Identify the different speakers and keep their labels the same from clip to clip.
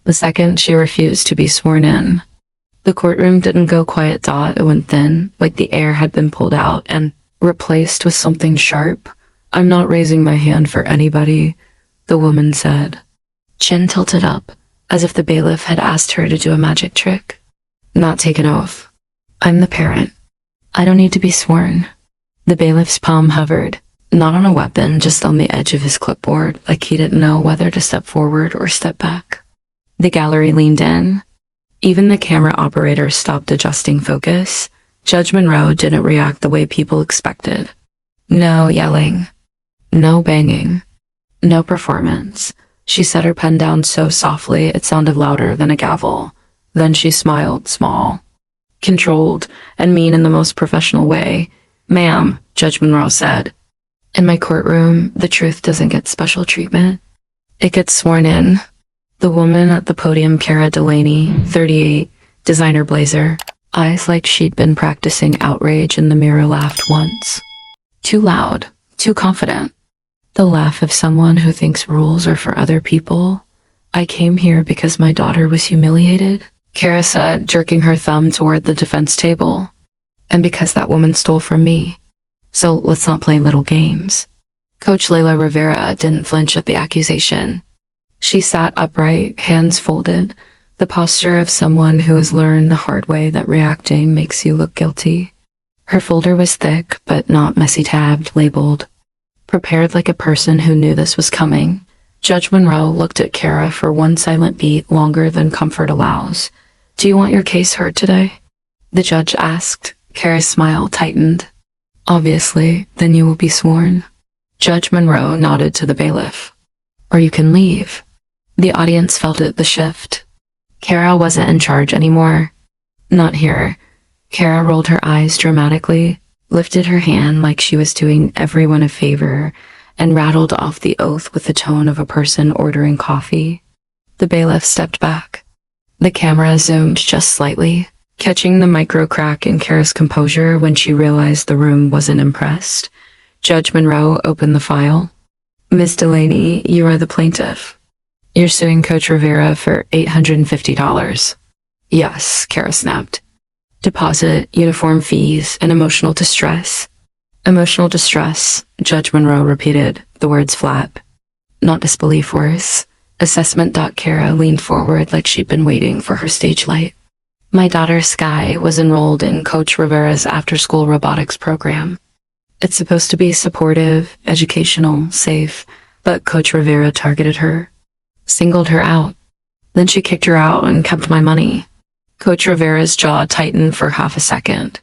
Speaker 1: the second she refused to be sworn in. The courtroom didn't go quiet dot, it went thin, like the air had been pulled out and replaced with something sharp. "I'm not raising my hand for anybody," the woman said. Chin tilted up, as if the bailiff had asked her to do a magic trick. "Not take an oath. I'm the parent. I don't need to be sworn." The bailiff's palm hovered, not on a weapon, just on the edge of his clipboard, like he didn't know whether to step forward or step back. The gallery leaned in. Even the camera operator stopped adjusting focus. Judge Monroe didn't react the way people expected. No yelling. No banging. No performance. She set her pen down so softly it sounded louder than a gavel. Then she smiled, small, controlled, and mean in the most professional way. "Ma'am," Judge Monroe said, "in my courtroom, the truth doesn't get special treatment. It gets sworn in." The woman at the podium, Cara Delaney, 38, designer blazer, eyes like she'd been practicing outrage in the mirror, laughed once. Too loud, too confident. The laugh of someone who thinks rules are for other people. "I came here because my daughter was humiliated," Cara said, jerking her thumb toward the defense table. "And because that woman stole from me. So let's not play little games." Coach Layla Rivera didn't flinch at the accusation. She sat upright, hands folded, the posture of someone who has learned the hard way that reacting makes you look guilty. Her folder was thick, but not messy tabbed, labeled. Prepared like a person who knew this was coming. Judge Monroe looked at Cara for one silent beat longer than comfort allows. "Do you want your case heard today?" the judge asked. Cara's smile tightened. "Obviously, then you will be sworn." Judge Monroe nodded to the bailiff. "Or you can leave." The audience felt it, the shift. Cara wasn't in charge anymore. Not here. Cara rolled her eyes dramatically, lifted her hand like she was doing everyone a favor, and rattled off the oath with the tone of a person ordering coffee. The bailiff stepped back. The camera zoomed just slightly, catching the micro crack in Cara's composure when she realized the room wasn't impressed. Judge Monroe opened the file. "Miss Delaney, you are the plaintiff. You're suing Coach Rivera for $850. "Yes," Cara snapped. "Deposit, uniform fees, and emotional distress." "Emotional distress," Judge Monroe repeated, the words flat. Not disbelief worse. Assessment. Cara leaned forward like she'd been waiting for her stage light. "My daughter Sky was enrolled in Coach Rivera's after-school robotics program. It's supposed to be supportive, educational, safe, but Coach Rivera targeted her. Singled her out. Then she kicked her out and kept my money." Coach Rivera's jaw tightened for half a second.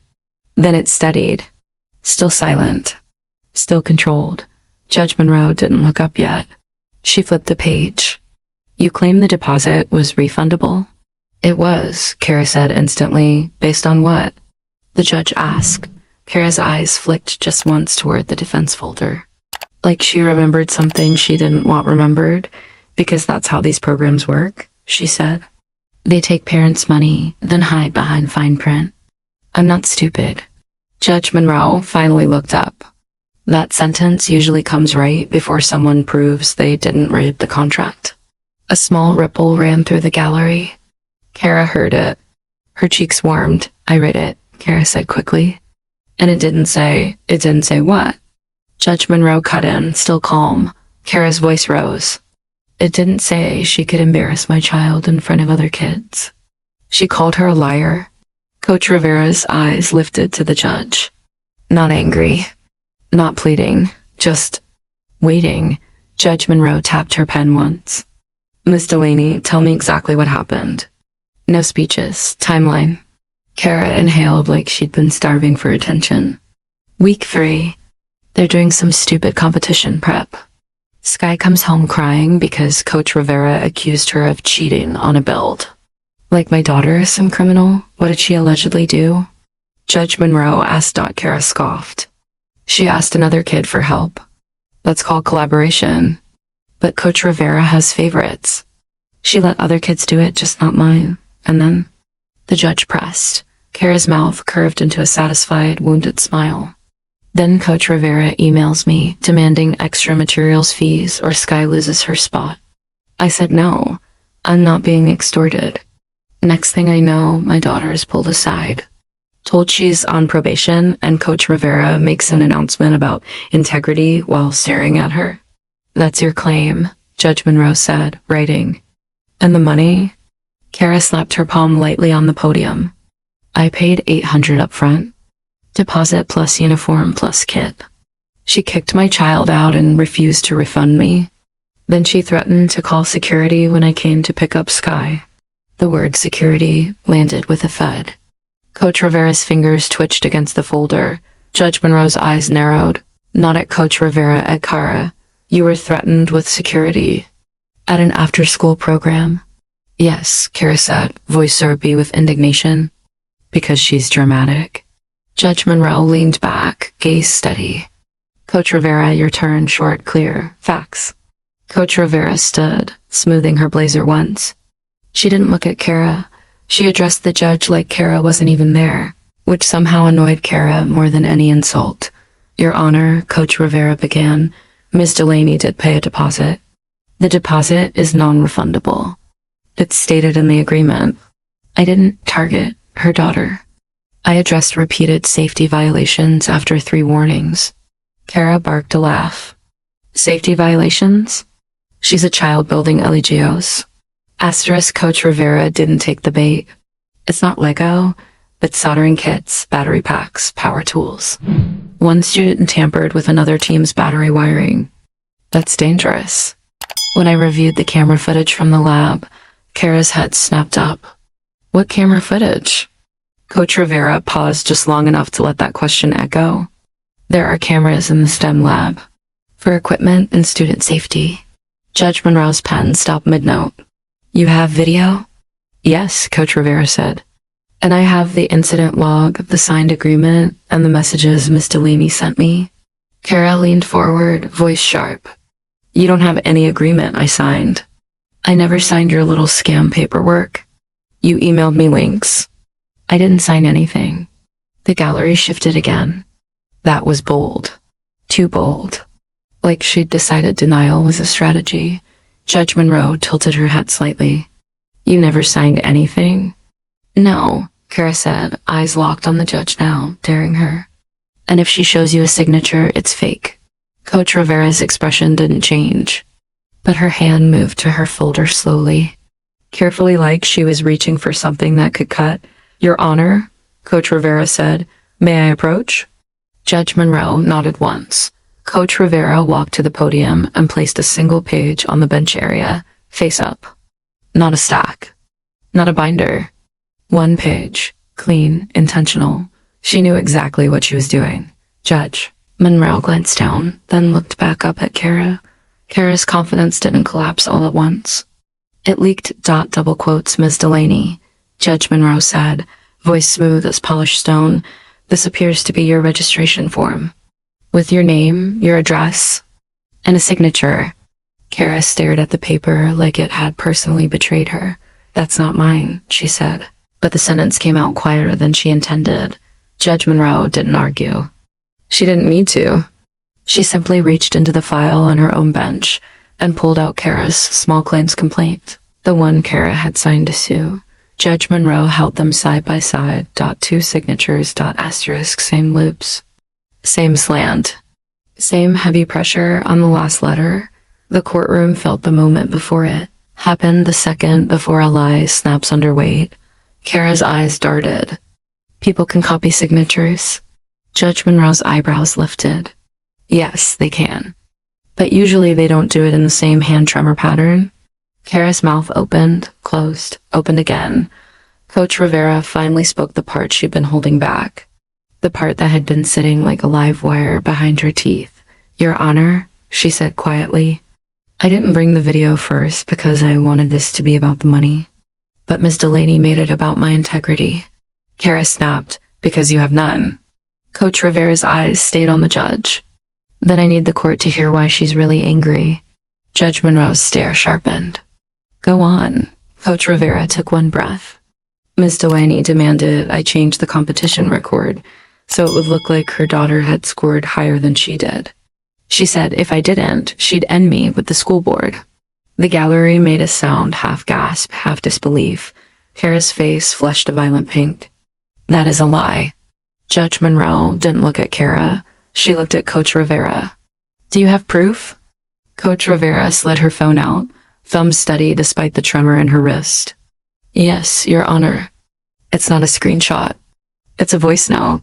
Speaker 1: Then it steadied. Still silent. Still controlled. Judge Monroe didn't look up yet. She flipped the page. "You claim the deposit was refundable?" "It was," Cara said instantly. "Based on what?" the judge asked. Cara's eyes flicked just once toward the defense folder. Like she remembered something she didn't want remembered, because that's how these programs work, she said. "They take parents' money, then hide behind fine print." "I'm not stupid." Judge Monroe finally looked up. That sentence usually comes right before someone proves they didn't read the contract. A small ripple ran through the gallery. Cara heard it. Her cheeks warmed. "I read it," Cara said quickly. "And it didn't say what?" Judge Monroe cut in, still calm. Cara's voice rose. "It didn't say she could embarrass my child in front of other kids. She called her a liar." Coach Rivera's eyes lifted to the judge. Not angry. Not pleading. Just waiting. Judge Monroe tapped her pen once. "Miss Delaney, tell me exactly what happened." No speeches. Timeline. Cara inhaled like she'd been starving for attention. Week 3. They're doing some stupid competition prep. Sky comes home crying because Coach Rivera accused her of cheating on a build. "Like my daughter is some criminal? What did she allegedly do?" Judge Monroe asked. Cara scoffed. "She asked another kid for help. That's called collaboration. But Coach Rivera has favorites. She let other kids do it, just not mine. And then..." The judge pressed. Cara's mouth curved into a satisfied, wounded smile. "Then Coach Rivera emails me, demanding extra materials fees or Sky loses her spot. I said no. I'm not being extorted. Next thing I know, my daughter is pulled aside, told she's on probation, and Coach Rivera makes an announcement about integrity while staring at her. That's your claim, Judge Monroe said, writing. And the money? Kara slapped her palm lightly on the podium. I paid $800 up front. Deposit plus uniform plus kit. She kicked my child out and refused to refund me. Then she threatened to call security when I came to pick up Sky. The word security landed with a thud. Coach Rivera's fingers twitched against the folder. Judge Monroe's eyes narrowed. Not at Coach Rivera, at Kara. You were threatened with security. At an after-school program? Yes, Kara said, voice syrupy with indignation. Because she's dramatic. Judge Monroe leaned back, gaze steady. Coach Rivera, your turn, short, clear, facts. Coach Rivera stood, smoothing her blazer once. She didn't look at Kara. She addressed the judge like Kara wasn't even there, which somehow annoyed Kara more than any insult. Your Honor, Coach Rivera began, Miss Delaney did pay a deposit. The deposit is non-refundable. It's stated in the agreement. I didn't target her daughter. I addressed repeated safety violations after 3 warnings. Kara barked a laugh. Safety violations? She's a child building Legos. Asterisk Coach Rivera didn't take the bait. It's not Lego, but soldering kits, battery packs, power tools. One student tampered with another team's battery wiring. That's dangerous. When I reviewed the camera footage from the lab, Kara's head snapped up. What camera footage? Coach Rivera paused just long enough to let that question echo. There are cameras in the STEM lab. For equipment and student safety. Judge Monroe's pen stopped mid-note. You have video? Yes, Coach Rivera said. And I have the incident log, the signed agreement, and the messages Miss Delaney sent me. Kara leaned forward, voice sharp. You don't have any agreement I signed. I never signed your little scam paperwork. You emailed me links. I didn't sign anything. The gallery shifted again. That was bold. Too bold. Like she'd decided denial was a strategy. Judge Monroe tilted her head slightly. You never signed anything? No, Kara said, eyes locked on the judge now, daring her. And if she shows you a signature, it's fake. Coach Rivera's expression didn't change, but her hand moved to her folder slowly, carefully, like she was reaching for something that could cut. Your Honor, Coach Rivera said, may I approach? Judge Monroe nodded once. Coach Rivera walked to the podium and placed a single page on the bench area, face up. Not a stack. Not a binder. One page. Clean, intentional. She knew exactly what she was doing. Judge Monroe glanced down, then looked back up at Kara. Kara's confidence didn't collapse all at once. It leaked. Double quotes, Miss Delaney. Judge Monroe said, voice smooth as polished stone. This appears to be your registration form. With your name, your address, and a signature. Kara stared at the paper like it had personally betrayed her. That's not mine, she said. But the sentence came out quieter than she intended. Judge Monroe didn't argue. She didn't need to. She simply reached into the file on her own bench and pulled out Kara's small claims complaint, the one Kara had signed to sue. Judge Monroe held them side by side. 2 signatures. Asterisk. Same loops. Same slant. Same heavy pressure on the last letter. The courtroom felt the moment before it. Happened the second before a lie snaps under weight. Kara's eyes darted. People can copy signatures. Judge Monroe's eyebrows lifted. Yes, they can. But usually they don't do it in the same hand tremor pattern. Kara's mouth opened, closed, opened again. Coach Rivera finally spoke the part she'd been holding back. The part that had been sitting like a live wire behind her teeth. Your Honor, she said quietly. I didn't bring the video first because I wanted this to be about the money. But Miss Delaney made it about my integrity. Kara snapped, because you have none. Coach Rivera's eyes stayed on the judge. Then I need the court to hear why she's really angry. Judge Monroe's stare sharpened. Go on. Coach Rivera took one breath. Miss Delaney demanded I change the competition record so it would look like her daughter had scored higher than she did. She said if I didn't, she'd end me with the school board. The gallery made a sound, half gasp, half disbelief. Kara's face flushed a violent pink. That is a lie. Judge Monroe didn't look at Kara. She looked at Coach Rivera. Do you have proof? Coach Rivera slid her phone out, thumb steady despite the tremor in her wrist. Yes, Your Honor. It's not a screenshot. It's a voice note.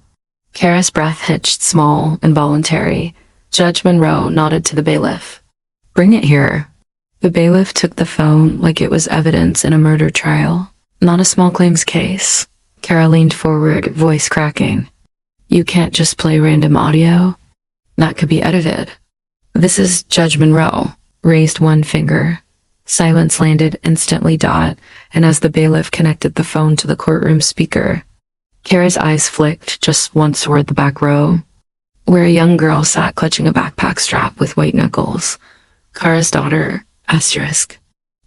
Speaker 1: Kara's breath hitched small, involuntary. Judge Monroe nodded to the bailiff. Bring it here. The bailiff took the phone like it was evidence in a murder trial, not a small claims case. Kara leaned forward, voice cracking. You can't just play random audio. That could be edited. This is Judge Monroe. Raised one finger. Silence landed instantly. And as the bailiff connected the phone to the courtroom speaker, Kara's eyes flicked just once toward the back row, where a young girl sat clutching a backpack strap with white knuckles. Kara's daughter, asterisk,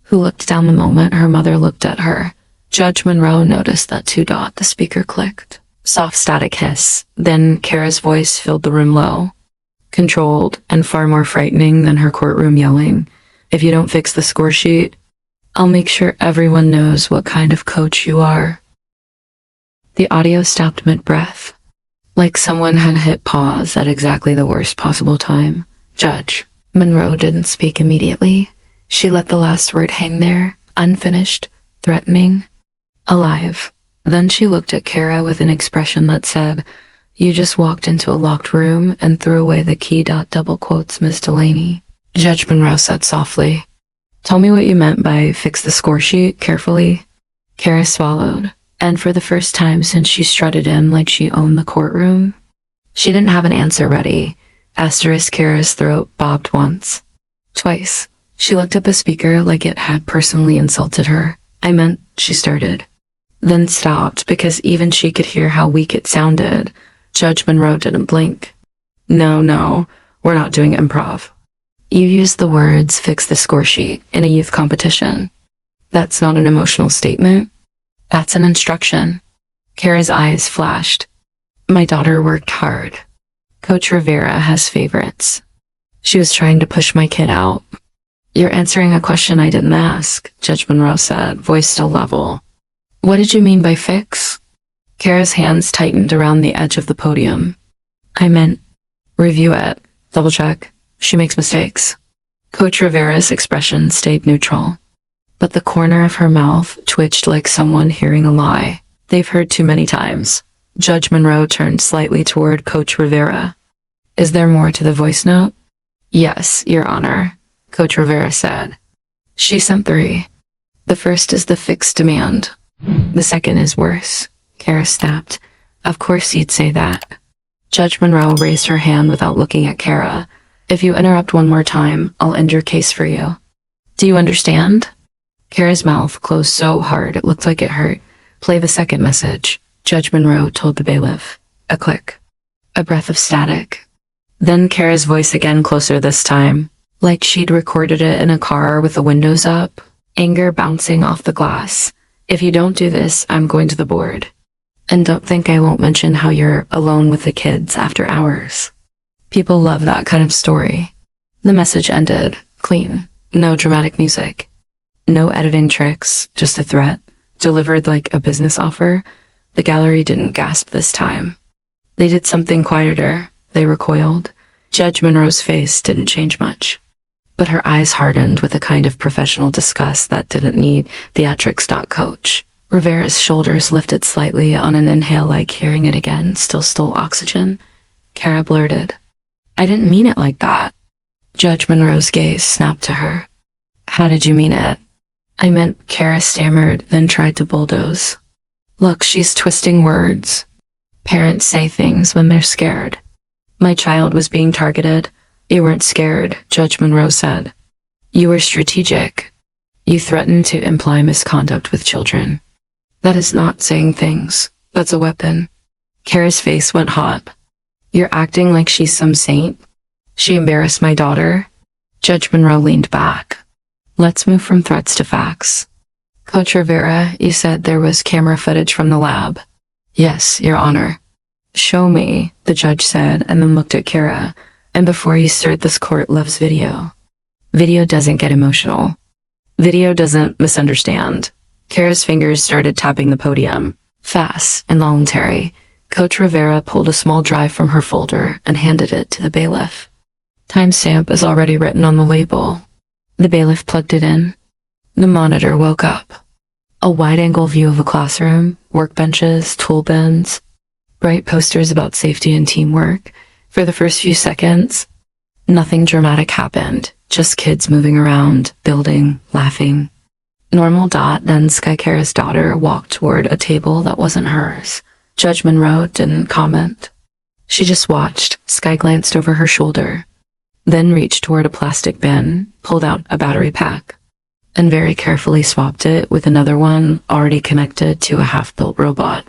Speaker 1: who looked down the moment her mother looked at her. Judge Monroe noticed that the speaker clicked. Soft static hiss. Then Kara's voice filled the room low, controlled and far more frightening than her courtroom yelling. If you don't fix the score sheet, I'll make sure everyone knows what kind of coach you are. The audio stopped mid-breath, like someone had hit pause at exactly the worst possible time. Judge Monroe didn't speak immediately. She let the last word hang there, unfinished, threatening, alive. Then she looked at Kara with an expression that said, You just walked into a locked room and threw away the key. Double quotes, Miss Delaney. Judge Monroe said softly, Tell me what you meant by fix the score sheet carefully. Kara swallowed, and for the first time since she strutted in like she owned the courtroom, she didn't have an answer ready. Asterisk. Kara's throat bobbed once. Twice. She looked at the speaker like it had personally insulted her. I meant, she started, then stopped because even she could hear how weak it sounded. Judge Monroe didn't blink. No, we're not doing improv. You used the words fix the score sheet in a youth competition. That's not an emotional statement. That's an instruction. Kara's eyes flashed. My daughter worked hard. Coach Rivera has favorites. She was trying to push my kid out. You're answering a question I didn't ask, Judge Monroe said, voice still level. What did you mean by fix? Kara's hands tightened around the edge of the podium. I meant, review it, double check. She makes mistakes. Coach Rivera's expression stayed neutral, but the corner of her mouth twitched like someone hearing a lie they've heard too many times. Judge Monroe turned slightly toward Coach Rivera. Is there more to the voice note? Yes, Your Honor, Coach Rivera said. She sent 3. The first is the fixed demand. The second is worse. Kara snapped. Of course you'd say that. Judge Monroe raised her hand without looking at Kara. If you interrupt one more time, I'll end your case for you. Do you understand? Kara's mouth closed so hard it looked like it hurt. Play the second message, Judge Monroe told the bailiff. A click. A breath of static. Then Kara's voice again, closer this time, like she'd recorded it in a car with the windows up, anger bouncing off the glass. If you don't do this, I'm going to the board. And don't think I won't mention how you're alone with the kids after hours. People love that kind of story. The message ended, clean. No dramatic music. No editing tricks, just a threat, delivered like a business offer. The gallery didn't gasp this time. They did something quieter. They recoiled. Judge Monroe's face didn't change much, but her eyes hardened with a kind of professional disgust that didn't need theatrics. Coach Rivera's shoulders lifted slightly on an inhale, like hearing it again still stole oxygen. Kara blurted, I didn't mean it like that. Judge Monroe's gaze snapped to her. How did you mean it? I meant, Kara stammered, then tried to bulldoze. Look, she's twisting words. Parents say things when they're scared. My child was being targeted. You weren't scared, Judge Monroe said. You were strategic. You threatened to imply misconduct with children. That is not saying things. That's a weapon. Kara's face went hot. You're acting like she's some saint. She embarrassed my daughter. Judge Monroe leaned back. Let's move from threats to facts. Coach Rivera, you said there was camera footage from the lab. Yes, Your Honor. Show me, the judge said, and then looked at Kara. And before you start, this court loves video. Video doesn't get emotional. Video doesn't misunderstand. Kara's fingers started tapping the podium. Fast, involuntary. Coach Rivera pulled a small drive from her folder and handed it to the bailiff. Timestamp is already written on the label. The bailiff plugged it in. The monitor woke up. A wide-angle view of a classroom, workbenches, tool bins, bright posters about safety and teamwork. For the first few seconds, nothing dramatic happened. Just kids moving around, building, laughing. Normal. Then Sky Kara's daughter walked toward a table that wasn't hers. Judge Monroe didn't comment. She just watched. Sky glanced over her shoulder, then reached toward a plastic bin, pulled out a battery pack, and very carefully swapped it with another one already connected to a half-built robot.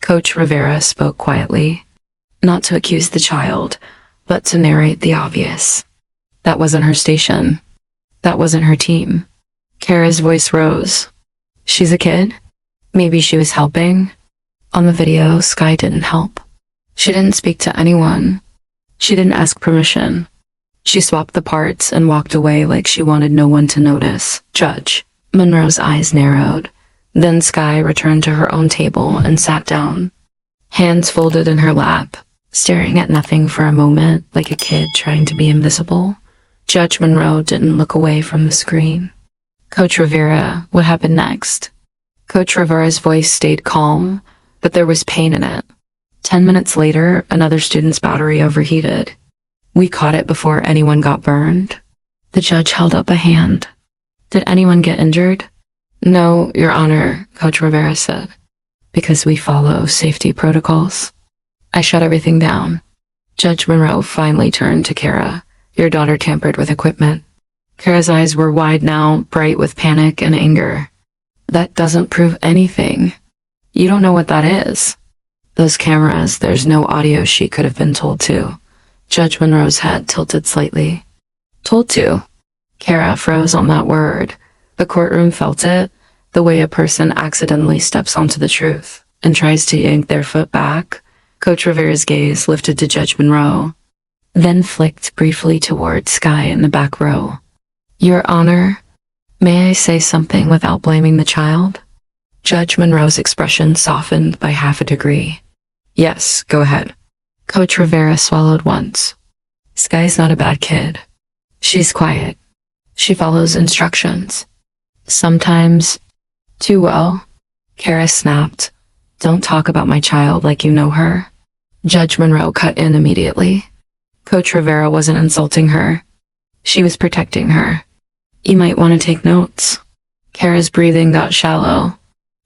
Speaker 1: Coach Rivera spoke quietly, not to accuse the child, but to narrate the obvious. That wasn't her station. That wasn't her team. Kara's voice rose. She's a kid. Maybe she was helping. On the video, Sky didn't help. She didn't speak to anyone. She didn't ask permission. She swapped the parts and walked away like she wanted no one to notice. Judge Monroe's eyes narrowed. Then Sky returned to her own table and sat down, hands folded in her lap, staring at nothing for a moment like a kid trying to be invisible. Judge Monroe didn't look away from the screen. Coach Rivera, what happened next? Coach Rivera's voice stayed calm, but there was pain in it. 10 minutes later, another student's battery overheated. We caught it before anyone got burned. The judge held up a hand. Did anyone get injured? No, Your Honor, Coach Rivera said, because we follow safety protocols. I shut everything down. Judge Monroe finally turned to Kara. Your daughter tampered with equipment. Kara's eyes were wide now, bright with panic and anger. That doesn't prove anything. You don't know what that is. Those cameras, there's no audio she could have been told to. Judge Monroe's head tilted slightly. Told to? Kara froze on that word. The courtroom felt it, the way a person accidentally steps onto the truth and tries to yank their foot back. Coach Rivera's gaze lifted to Judge Monroe, then flicked briefly toward Sky in the back row. Your Honor, may I say something without blaming the child? Judge Monroe's expression softened by half a degree. Yes, go ahead. Coach Rivera swallowed once. Sky's not a bad kid. She's quiet. She follows instructions. Sometimes too well. Kara snapped. Don't talk about my child like you know her. Judge Monroe cut in immediately. Coach Rivera wasn't insulting her. She was protecting her. You might want to take notes. Kara's breathing got shallow.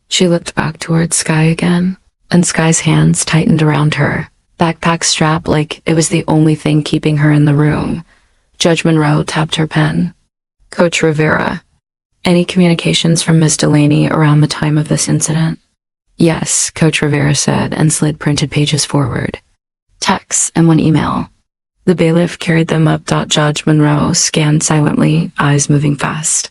Speaker 1: She looked back towards Sky again, and Sky's hands tightened around her, backpack strap like it was the only thing keeping her in the room. Judge Monroe tapped her pen. Coach Rivera, any communications from Ms. Delaney around the time of this incident? Yes, Coach Rivera said, and slid printed pages forward. Texts and one email. The bailiff carried them up. Judge Monroe scanned silently, eyes moving fast.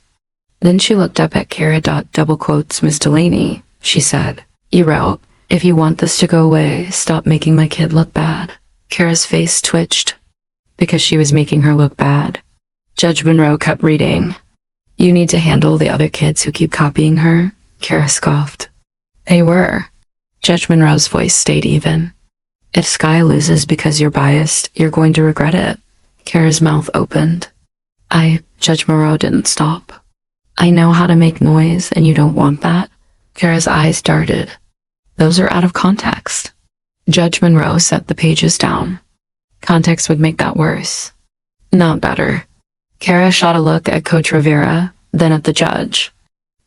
Speaker 1: Then she looked up at Kara. Double quotes, Miss Delaney, she said. You wrote, if you want this to go away, stop making my kid look bad. Kara's face twitched, because she was making her look bad. Judge Monroe kept reading. You need to handle the other kids who keep copying her. Kara scoffed. They were. Judge Monroe's voice stayed even. If Sky loses because you're biased, you're going to regret it. Kara's mouth opened. Judge Monroe didn't stop. I know how to make noise, and you don't want that. Kara's eyes darted. Those are out of context. Judge Monroe set the pages down. Context would make that worse. Not better. Kara shot a look at Coach Rivera, then at the judge,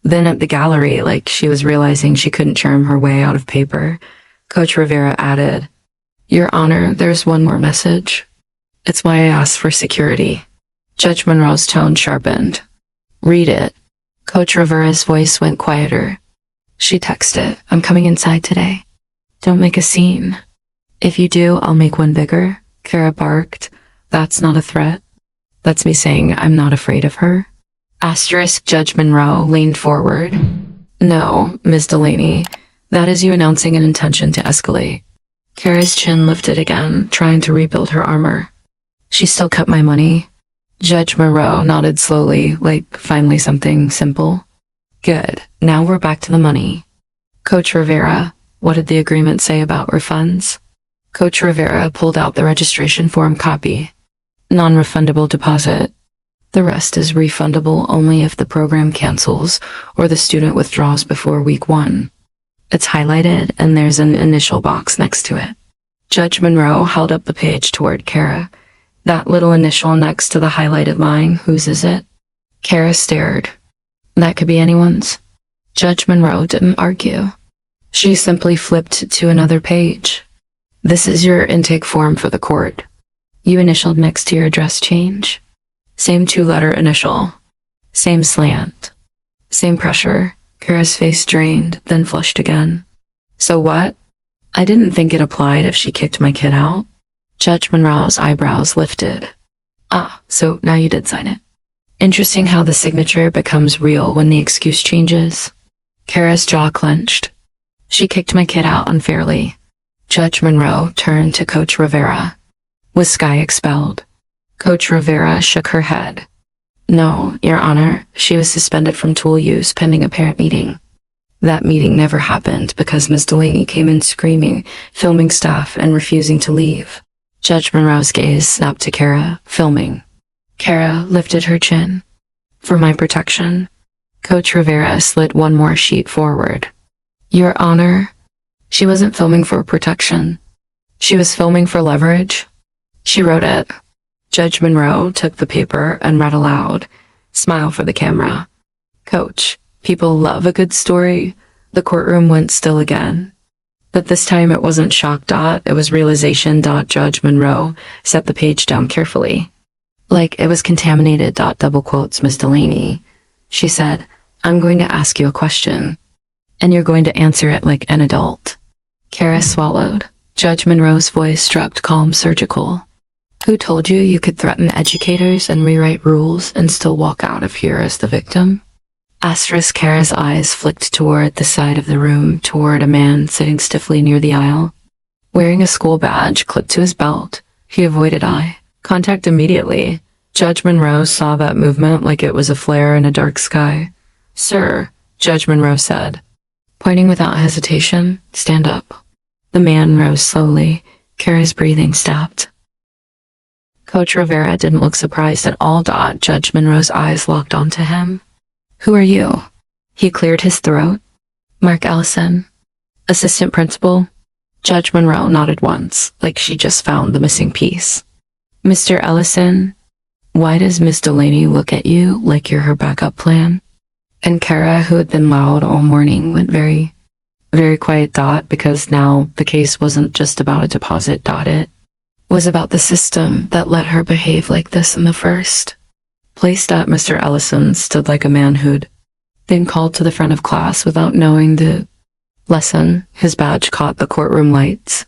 Speaker 1: then at the gallery like she was realizing she couldn't charm her way out of paper. Coach Rivera added, Your Honor, there's one more message. It's why I asked for security. Judge Monroe's tone sharpened. Read it. Coach Rivera's voice went quieter. She texted, I'm coming inside today. Don't make a scene. If you do, I'll make one bigger. Kara barked. That's not a threat. That's me saying I'm not afraid of her. Asterisk. Judge Monroe leaned forward. No, Ms. Delaney. That is you announcing an intention to escalate. Kara's chin lifted again, trying to rebuild her armor. She still cut my money. Judge Monroe nodded slowly, like finally something simple. Good. Now we're back to the money. Coach Rivera, what did the agreement say about refunds? Coach Rivera pulled out the registration form copy. Non-refundable deposit. The rest is refundable only if the program cancels or the student withdraws before week 1. It's highlighted and there's an initial box next to it. Judge Monroe held up the page toward Kara. That little initial next to the highlighted line, whose is it? Kara stared. That could be anyone's. Judge Monroe didn't argue. She simply flipped to another page. This is your intake form for the court. You initialed next to your address change. Same 2-letter initial. Same slant. Same pressure. Kara's face drained, then flushed again. So what? I didn't think it applied if she kicked my kid out. Judge Monroe's eyebrows lifted. Ah, so now you did sign it. Interesting how the signature becomes real when the excuse changes. Kara's jaw clenched. She kicked my kid out unfairly. Judge Monroe turned to Coach Rivera. Was Sky expelled? Coach Rivera shook her head. No, Your Honor, she was suspended from tool use pending a parent meeting. That meeting never happened because Miss Delaney came in screaming, filming stuff, and refusing to leave. Judge Monroe's gaze snapped to Kara, filming. Kara lifted her chin. For my protection. Coach Rivera slid one more sheet forward. Your Honor, she wasn't filming for protection. She was filming for leverage. She wrote it. Judge Monroe took the paper and read aloud. Smile for the camera. Coach, people love a good story. The courtroom went still again. But this time it wasn't shock. It was realization. Judge Monroe set the page down carefully. Like it was contaminated. Double quotes Miss Delaney. She said, I'm going to ask you a question. And you're going to answer it like an adult. Kara swallowed. Judge Monroe's voice struck calm, surgical. Who told you you could threaten educators and rewrite rules and still walk out of here as the victim? Asterisk. Kara's eyes flicked toward the side of the room, toward a man sitting stiffly near the aisle. Wearing a school badge clipped to his belt, he avoided eye contact immediately. Judge Monroe saw that movement like it was a flare in a dark sky. Sir, Judge Monroe said, pointing without hesitation, stand up. The man rose slowly. Kara's breathing stopped. Coach Rivera didn't look surprised at all. Judge Monroe's eyes locked onto him. Who are you? He cleared his throat. Mark Ellison. Assistant principal. Judge Monroe nodded once, like she just found the missing piece. Mr. Ellison, why does Miss Delaney look at you like you're her backup plan? And Kara, who had been loud all morning, went very, very quiet. Because now the case wasn't just about a deposit. It was about the system that let her behave like this in the first place. Mr. Ellison stood like a man who'd been called to the front of class without knowing the lesson. His badge caught the courtroom lights.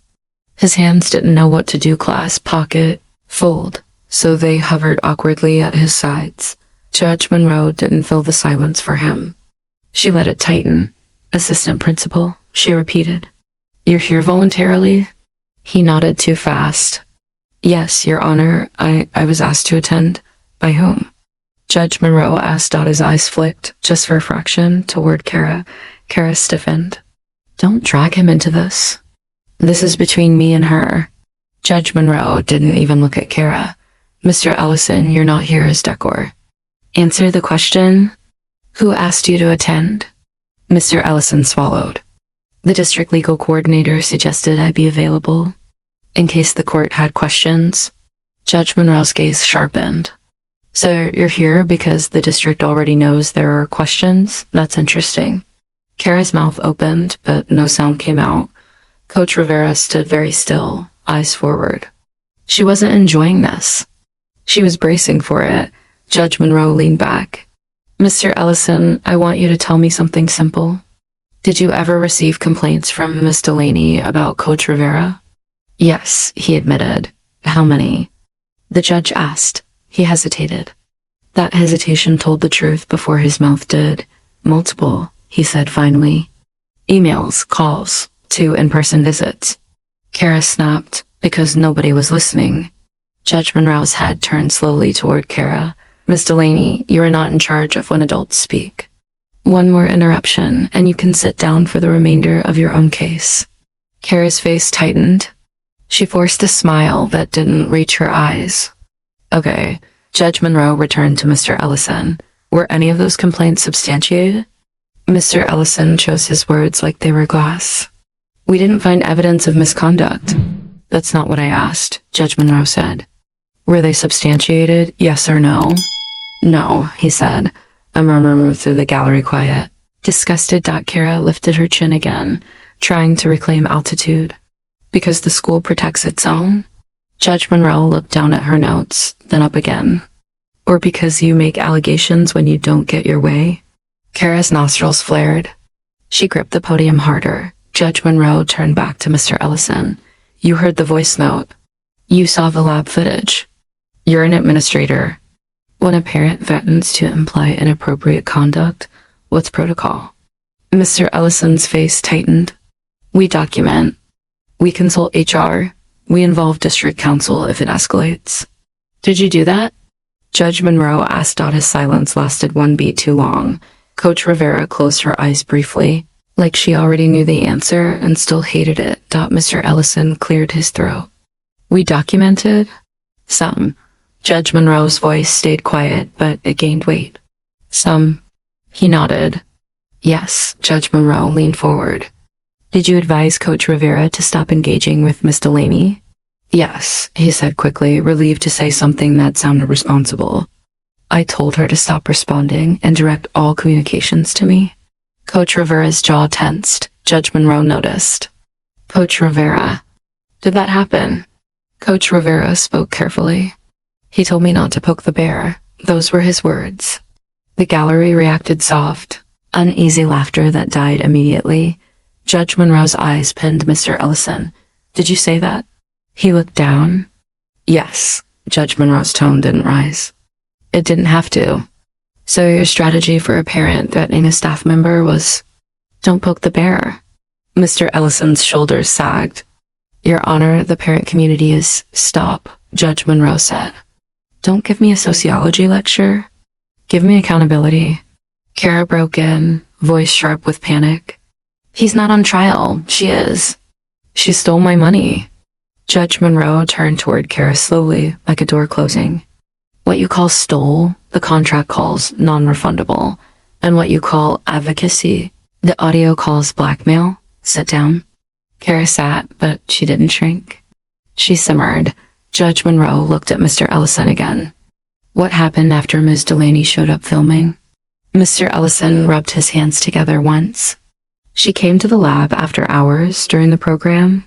Speaker 1: His hands didn't know what to do. Class, pocket, fold, so they hovered awkwardly at his sides. Judge Monroe didn't fill the silence for him. She let it tighten. Assistant principal, she repeated. You're here voluntarily? He nodded too fast. Yes, Your Honor, I was asked to attend. By whom? Judge Monroe asked. His eyes flicked, just for a fraction, toward Kara. Kara stiffened. Don't drag him into this. This is between me and her. Judge Monroe didn't even look at Kara. Mr. Ellison, you're not here as decor. Answer the question. Who asked you to attend? Mr. Ellison swallowed. The district legal coordinator suggested I be available in case the court had questions. Judge Monroe's gaze sharpened. So you're here because the district already knows there are questions? That's interesting. Kara's mouth opened, but no sound came out. Coach Rivera stood very still, eyes forward. She wasn't enjoying this. She was bracing for it. Judge Monroe leaned back. Mr. Ellison, I want you to tell me something simple. Did you ever receive complaints from Miss Delaney about Coach Rivera? Yes, he admitted. How many? The judge asked. He hesitated. That hesitation told the truth before his mouth did. Multiple, he said finally. Emails, calls, 2 in-person visits. Kara snapped, because nobody was listening. Judge Monroe's head turned slowly toward Kara. Miss Delaney, you are not in charge of when adults speak. One more interruption, and you can sit down for the remainder of your own case. Kara's face tightened. She forced a smile that didn't reach her eyes. Okay, Judge Monroe returned to Mr. Ellison. Were any of those complaints substantiated? Mr. Ellison chose his words like they were glass. We didn't find evidence of misconduct. That's not what I asked, Judge Monroe said. Were they substantiated, yes or no? No, he said. A murmur moved through the gallery quiet. Disgusted, Kara lifted her chin again, trying to reclaim altitude. Because the school protects its own? Judge Monroe looked down at her notes, then up again. Or because you make allegations when you don't get your way? Kara's nostrils flared. She gripped the podium harder. Judge Monroe turned back to Mr. Ellison. You heard the voice note. You saw the lab footage. You're an administrator. When a parent threatens to imply inappropriate conduct, what's protocol? Mr. Ellison's face tightened. We document. We consult HR. We involve district council if it escalates. Did you do that? Judge Monroe asked. His silence lasted one beat too long. Coach Rivera closed her eyes briefly, like she already knew the answer and still hated it. Mr. Ellison cleared his throat. We documented? Some. Judge Monroe's voice stayed quiet, but it gained weight. Some. He nodded. Yes, Judge Monroe leaned forward. Did you advise Coach Rivera to stop engaging with Miss Delaney? Yes, he said quickly, relieved to say something that sounded responsible. I told her to stop responding and direct all communications to me. Coach Rivera's jaw tensed. Judge Monroe noticed. Coach Rivera. Did that happen? Coach Rivera spoke carefully. He told me not to poke the bear. Those were his words. The gallery reacted soft, uneasy laughter that died immediately. Judge Monroe's eyes pinned Mr. Ellison. Did you say that? He looked down. Yes. Judge Monroe's tone didn't rise. It didn't have to. So your strategy for a parent threatening a staff member was, don't poke the bear. Mr. Ellison's shoulders sagged. Your Honor, the parent community is, stop, Judge Monroe said. Don't give me a sociology lecture. Give me accountability. Kara broke in, voice sharp with panic. He's not on trial. She is. She stole my money. Judge Monroe turned toward Kara slowly, like a door closing. What you call stole, the contract calls non-refundable. And what you call advocacy, the audio calls blackmail. Sit down. Kara sat, but she didn't shrink. She simmered. Judge Monroe looked at Mr. Ellison again. What happened after Ms. Delaney showed up filming? Mr. Ellison rubbed his hands together once. She came to the lab after hours during the program.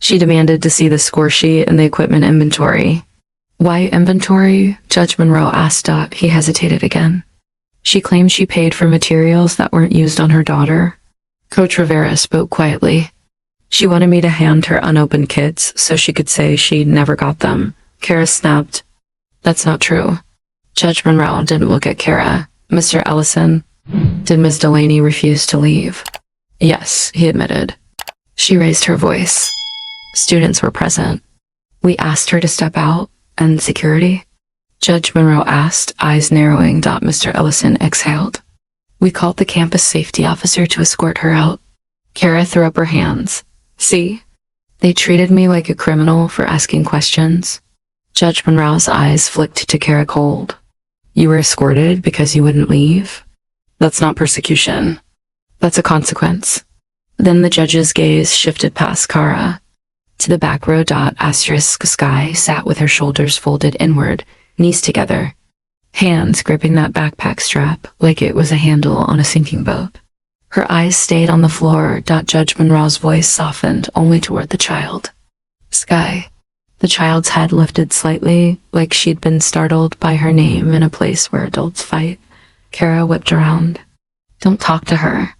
Speaker 1: She demanded to see the score sheet and the equipment inventory. Why inventory? Judge Monroe asked. He hesitated again. She claimed she paid for materials that weren't used on her daughter. Coach Rivera spoke quietly. She wanted me to hand her unopened kits so she could say she never got them. Kara snapped. That's not true. Judge Monroe didn't look at Kara. Mr. Ellison, did Ms. Delaney refuse to leave? Yes, he admitted. She raised her voice. Students were present. We asked her to step out, and security? Judge Monroe asked, eyes narrowing. Mr. Ellison exhaled. We called the campus safety officer to escort her out. Kara threw up her hands. See? They treated me like a criminal for asking questions. Judge Monroe's eyes flicked to Kara cold. You were escorted because you wouldn't leave? That's not persecution. That's a consequence. Then the judge's gaze shifted past Kara. To the back row. Sky sat with her shoulders folded inward, knees together, hands gripping that backpack strap like it was a handle on a sinking boat. Her eyes stayed on the floor. Judge Monroe's voice softened only toward the child. Sky. The child's head lifted slightly, like she'd been startled by her name in a place where adults fight. Kara whipped around. Don't talk to her.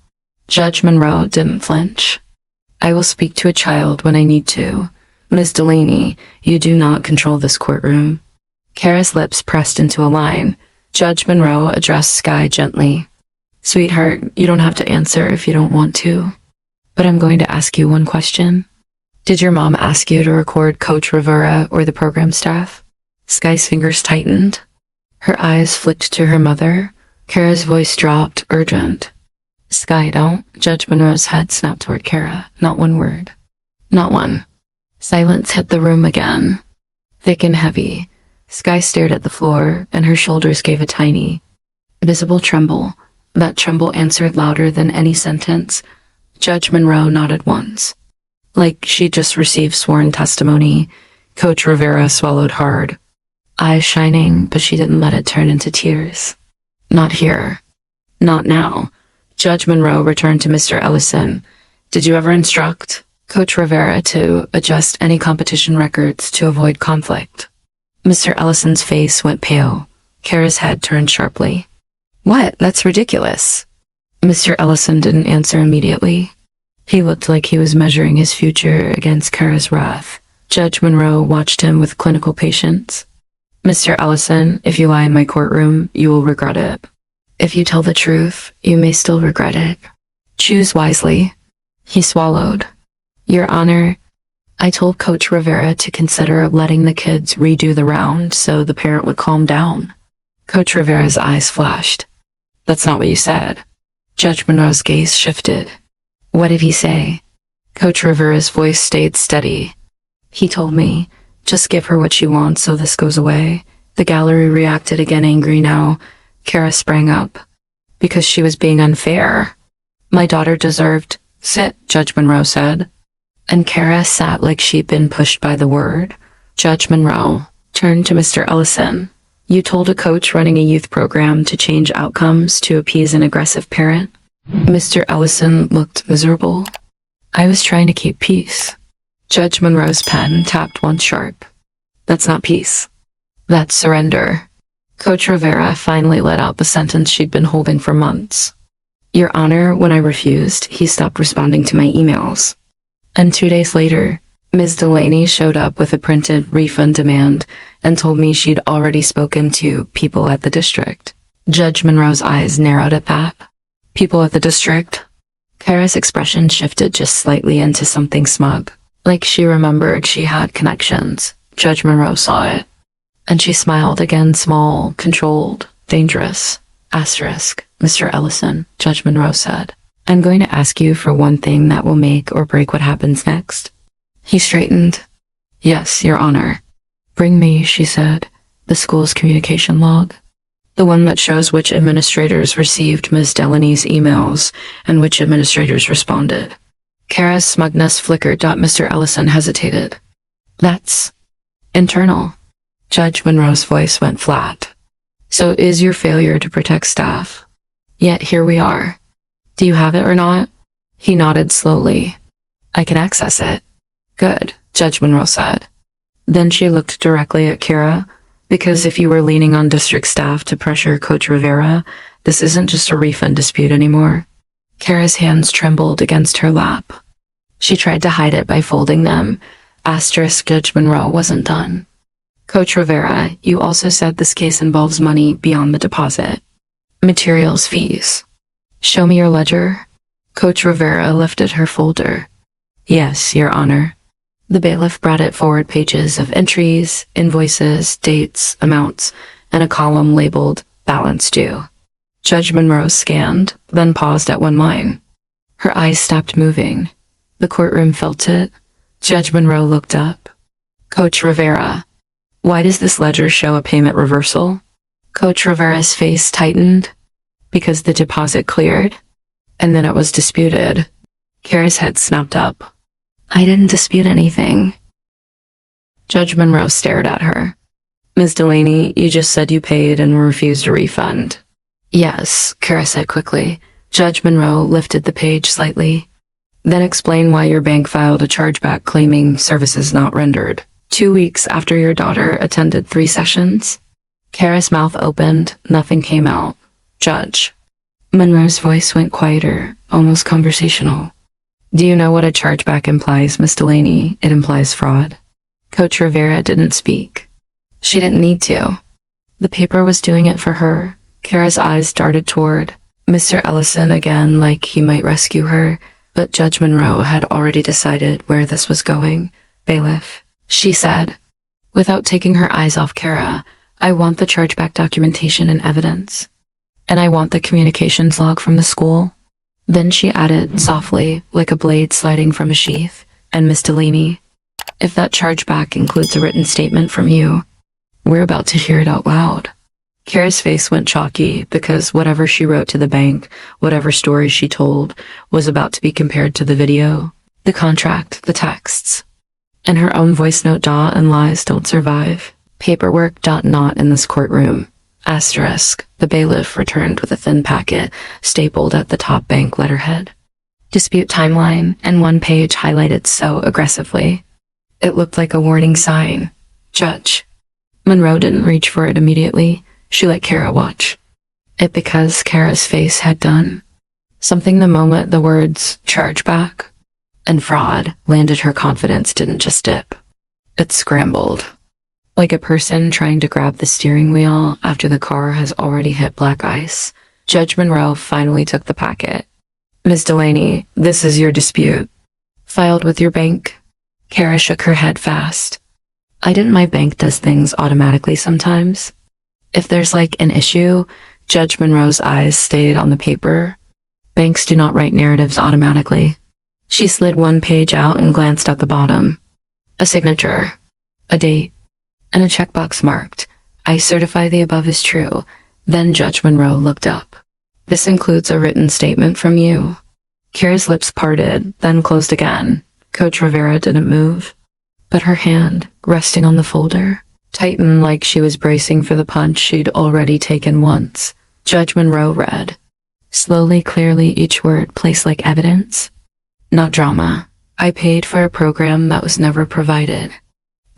Speaker 1: Judge Monroe didn't flinch. I will speak to a child when I need to. Miss Delaney, you do not control this courtroom. Kara's lips pressed into a line. Judge Monroe addressed Sky gently. Sweetheart, you don't have to answer if you don't want to. But I'm going to ask you one question. Did your mom ask you to record Coach Rivera or the program staff? Sky's fingers tightened. Her eyes flicked to her mother. Kara's voice dropped, urgent. Sky, don't. Judge Monroe's head snapped toward Kara. Not one word. Not one. Silence hit the room again. Thick and heavy. Sky stared at the floor, and her shoulders gave a tiny, visible tremble. That tremble answered louder than any sentence. Judge Monroe nodded once. Like she'd just received sworn testimony. Coach Rivera swallowed hard. Eyes shining, but she didn't let it turn into tears. Not here. Not now. Judge Monroe returned to Mr. Ellison. Did you ever instruct Coach Rivera to adjust any competition records to avoid conflict? Mr. Ellison's face went pale. Kara's head turned sharply. What? That's ridiculous. Mr. Ellison didn't answer immediately. He looked like he was measuring his future against Kara's wrath. Judge Monroe watched him with clinical patience. Mr. Ellison, if you lie in my courtroom, you will regret it. If you tell the truth, you may still regret it. Choose wisely. He swallowed. Your Honor, I told Coach Rivera to consider letting the kids redo the round so the parent would calm down. Coach Rivera's eyes flashed. That's not what you said. Judge Monroe's gaze shifted. What did he say? Coach Rivera's voice stayed steady. He told me, just give her what she wants so this goes away. The gallery reacted again, angry now. Kara sprang up. Because she was being unfair. My daughter deserved. Sit, Judge Monroe said. And Kara sat like she'd been pushed by the word. Judge Monroe turned to Mr. Ellison. You told a coach running a youth program to change outcomes to appease an aggressive parent? Mr. Ellison looked miserable. I was trying to keep peace. Judge Monroe's pen tapped once sharp. That's not peace. That's surrender. Coach Rivera finally let out the sentence she'd been holding for months. Your Honor, when I refused, he stopped responding to my emails. And 2 days later, Ms. Delaney showed up with a printed refund demand and told me she'd already spoken to people at the district. Judge Monroe's eyes narrowed at that. People at the district? Kara's expression shifted just slightly into something smug. Like she remembered she had connections. Judge Monroe saw it. And she smiled again, small, controlled, dangerous. Asterisk, Mr. Ellison, Judge Monroe said. I'm going to ask you for one thing that will make or break what happens next. He straightened. Yes, Your Honor. Bring me, she said, the school's communication log. The one that shows which administrators received Ms. Delaney's emails and which administrators responded. Kara's smugness flickered. Mr. Ellison hesitated. That's internal. Judge Monroe's voice went flat. So is your failure to protect staff? Yet here we are. Do you have it or not? He nodded slowly. I can access it. Good, Judge Monroe said. Then she looked directly at Kara. Because if you were leaning on district staff to pressure Coach Rivera, this isn't just a refund dispute anymore. Kara's hands trembled against her lap. She tried to hide it by folding them. Asterisk, Judge Monroe wasn't done. Coach Rivera, you also said this case involves money beyond the deposit. Materials fees. Show me your ledger. Coach Rivera lifted her folder. Yes, Your Honor. The bailiff brought it forward, pages of entries, invoices, dates, amounts, and a column labeled balance due. Judge Monroe scanned, then paused at one line. Her eyes stopped moving. The courtroom felt it. Judge Monroe looked up. Coach Rivera, why does this ledger show a payment reversal? Coach Rivera's face tightened. Because the deposit cleared, and then it was disputed. Kara's head snapped up. I didn't dispute anything. Judge Monroe stared at her. Ms. Delaney, you just said you paid and refused a refund. Yes, Kara said quickly. Judge Monroe lifted the page slightly. Then explain why your bank filed a chargeback claiming services not rendered. 2 weeks after your daughter attended 3 sessions. Kara's mouth opened, nothing came out. Judge. Monroe's voice went quieter, almost conversational. Do you know what a chargeback implies, Miss Delaney? It implies fraud. Coach Rivera didn't speak. She didn't need to. The paper was doing it for her. Kara's eyes darted toward Mr. Ellison again, like he might rescue her, but Judge Monroe had already decided where this was going. Bailiff, she said. Without taking her eyes off Kara, I want the chargeback documentation and evidence. And I want the communications log from the school. Then she added softly, like a blade sliding from a sheath, and Miss Delaney, if that chargeback includes a written statement from you, we're about to hear it out loud. Kara's face went chalky because whatever she wrote to the bank, whatever story she told, was about to be compared to the video, the contract, the texts. And her own voice note dot and lies don't survive. Paperwork dot not in this courtroom. Asterisk. The bailiff returned with a thin packet stapled at the top bank letterhead. Dispute timeline and one page highlighted so aggressively. It looked like a warning sign. Judge. Monroe didn't reach for it immediately. She let Kara watch. It because Kara's face had done something the moment the words chargeback and fraud landed. Her confidence didn't just dip. It scrambled. Like a person trying to grab the steering wheel after the car has already hit black ice. Judge Monroe finally took the packet. Ms. Delaney, this is your dispute. Filed with your bank? Kara shook her head fast. I didn't. My bank does things automatically sometimes. If there's like an issue, Judge Monroe's eyes stayed on the paper. Banks do not write narratives automatically. She slid one page out and glanced at the bottom. A signature, a date, and a checkbox marked, I certify the above is true. Then Judge Monroe looked up. This includes a written statement from you. Kara's lips parted, then closed again. Coach Rivera didn't move, but her hand, resting on the folder, tightened like she was bracing for the punch she'd already taken once. Judge Monroe read, slowly, clearly, each word placed like evidence. Not drama. I paid for a program that was never provided.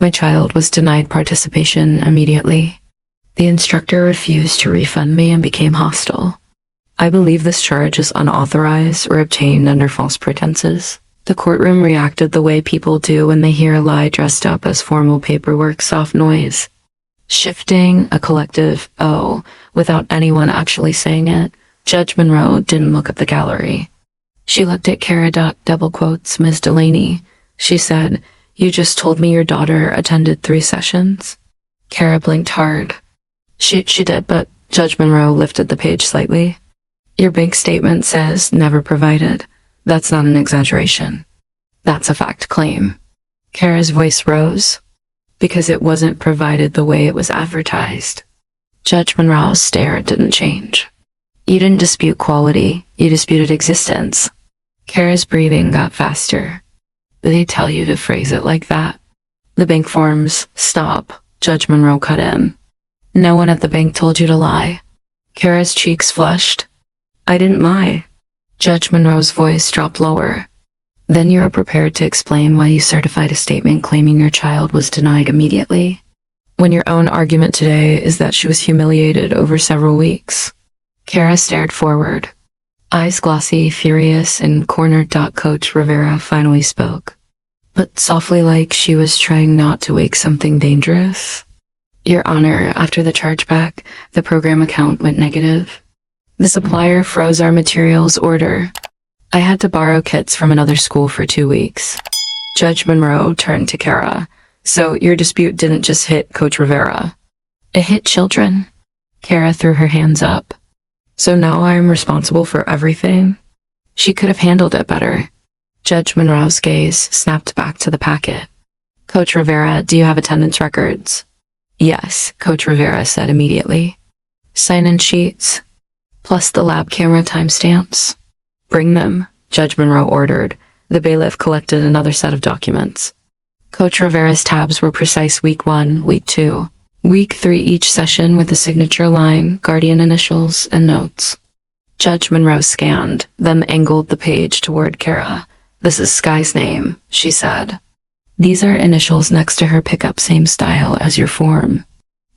Speaker 1: My child was denied participation immediately. The instructor refused to refund me and became hostile. I believe this charge is unauthorized or obtained under false pretenses. The courtroom reacted the way people do when they hear a lie dressed up as formal paperwork. Soft noise. Shifting, a collective "oh," without anyone actually saying it. Judge Monroe didn't look at the gallery. She looked at Kara. Double quotes, Ms. Delaney. She said, you just told me your daughter attended 3 sessions? Kara blinked hard. She did, but Judge Monroe lifted the page slightly. Your bank statement says never provided. That's not an exaggeration. That's a fact claim. Kara's voice rose. Because it wasn't provided the way it was advertised. Judge Monroe's stare didn't change. You didn't dispute quality, you disputed existence. Kara's breathing got faster. They tell you to phrase it like that. The bank forms. Stop. Judge Monroe cut in. No one at the bank told you to lie. Kara's cheeks flushed. I didn't lie. Judge Monroe's voice dropped lower. Then you're prepared to explain why you certified a statement claiming your child was denied immediately, when your own argument today is that she was humiliated over several weeks. Kara stared forward. Eyes glossy, furious, and cornered. Coach Rivera finally spoke, but softly, like she was trying not to wake something dangerous. Your Honor, after the chargeback, the program account went negative. The supplier froze our materials order. I had to borrow kits from another school for 2 weeks. Judge Monroe turned to Kara. So your dispute didn't just hit Coach Rivera. It hit children. Kara threw her hands up. So now I'm responsible for everything? She could have handled it better. Judge Monroe's gaze snapped back to the packet. Coach Rivera, do you have attendance records? Yes, Coach Rivera said immediately. Sign-in sheets, plus the lab camera timestamps. Bring them, Judge Monroe ordered. The bailiff collected another set of documents. Coach Rivera's tabs were precise. Week 1, Week 2. Week 3, each session with a signature line, guardian initials, and notes. Judge Monroe scanned, then angled the page toward Kara. This is Sky's name, she said. These are initials next to her pickup, same style as your form.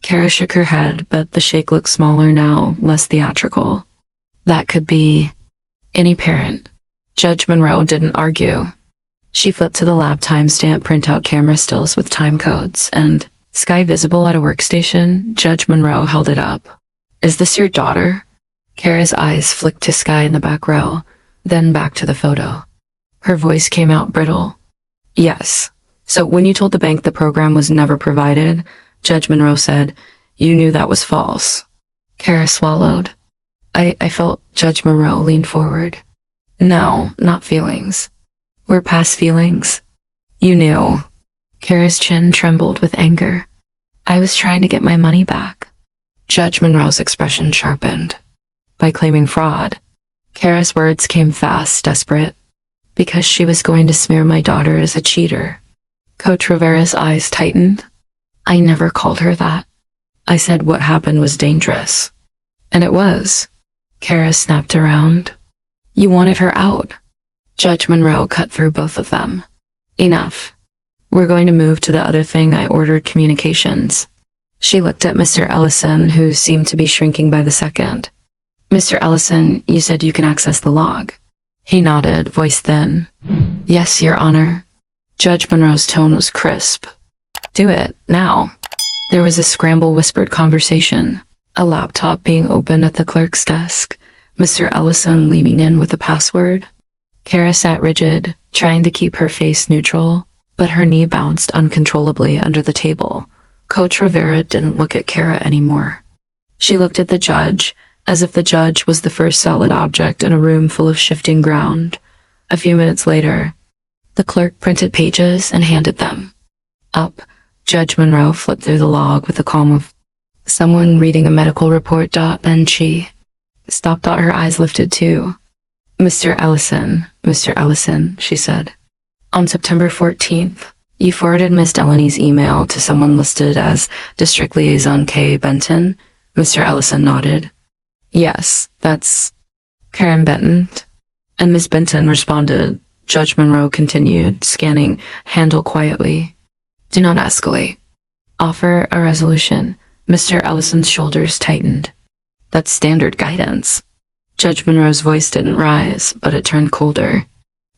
Speaker 1: Kara shook her head, but the shake looked smaller now, less theatrical. That could be any parent. Judge Monroe didn't argue. She flipped to the lab timestamp printout camera stills with time codes, and Sky visible at a workstation. Judge Monroe held it up. Is this your daughter? Kara's eyes flicked to Sky in the back row, then back to the photo. Her voice came out brittle. Yes. So when you told the bank the program was never provided, Judge Monroe said, you knew that was false. Kara swallowed. I felt Judge Monroe leaned forward. No, not feelings. We're past feelings. You knew. Kara's chin trembled with anger. I was trying to get my money back. Judge Monroe's expression sharpened. By claiming fraud. Kara's words came fast, desperate. Because she was going to smear my daughter as a cheater. Coach Rivera's eyes tightened. I never called her that. I said what happened was dangerous. And it was. Kara snapped around. You wanted her out. Judge Monroe cut through both of them. Enough. We're going to move to the other thing I ordered, communications. She looked at Mr. Ellison, who seemed to be shrinking by the second. Mr. Ellison, you said you can access the log. He nodded, voice thin. Yes, Your Honor. Judge Monroe's tone was crisp. Do it, now. There was a scramble whispered conversation. A laptop being opened at the clerk's desk. Mr. Ellison leaning in with a password. Kara sat rigid, trying to keep her face neutral, but her knee bounced uncontrollably under the table. Coach Rivera didn't look at Kara anymore. She looked at the judge, as if the judge was the first solid object in a room full of shifting ground. A few minutes later, the clerk printed pages and handed them. Up, Judge Monroe flipped through the log with the calm of someone reading a medical report. Then she stopped. Her eyes lifted too. Mr. Ellison, she said. On September 14th, you forwarded Miss Delaney's email to someone listed as District Liaison K. Benton. Mr. Ellison nodded. Yes, that's Karen Benton. And Miss Benton responded. Judge Monroe continued, scanning handle quietly. Do not escalate. Offer a resolution. Mr. Ellison's shoulders tightened. That's standard guidance. Judge Monroe's voice didn't rise, but it turned colder.